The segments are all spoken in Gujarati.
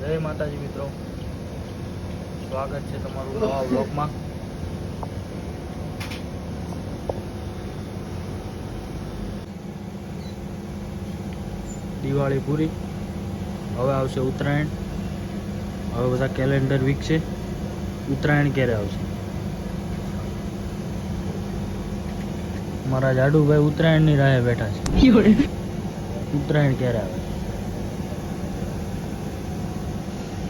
જય માતાજી મિત્રો, સ્વાગત છે તમારું નવા વ્લોગમાં। દિવાળી પૂરી, હવે આવશે ઉત્તરાયણ। હવે બધા કેલેન્ડર વીક છે, ઉત્તરાયણ ક્યારે આવશે? મારા જાડુભાઈ ઉત્તરાયણની રાહે બેઠા છે। ઉત્તરાયણ ક્યારે આવે?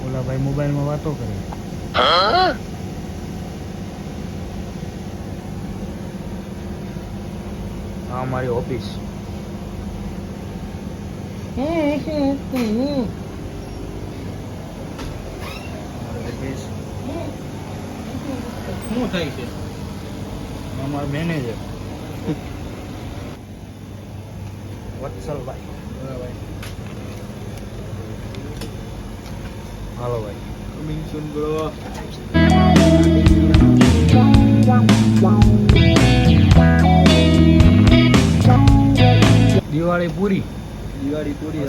ઓલા ભાઈ મોબાઈલમાં વાતો કરે। હા, મારી ઓફિસ। શું થાય છે? અમારો મેનેજર વત્સલભાઈ। હાલો ભાઈ, કમિંગ સૂન બ્રો। દિવાળી પૂરી,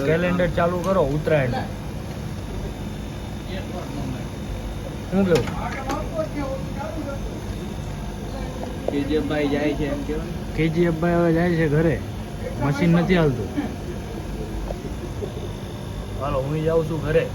કેલેન્ડર ચાલુ કરો ઉત્તરાયણ। શું કેવું? કેજીએફભાઈ જાય છે એમ કેવું? કેજીએફભાઈ હવે જાય છે ઘરે, મશીન નથી હાલતું। હાલો, હું જાઉં છું ઘરે।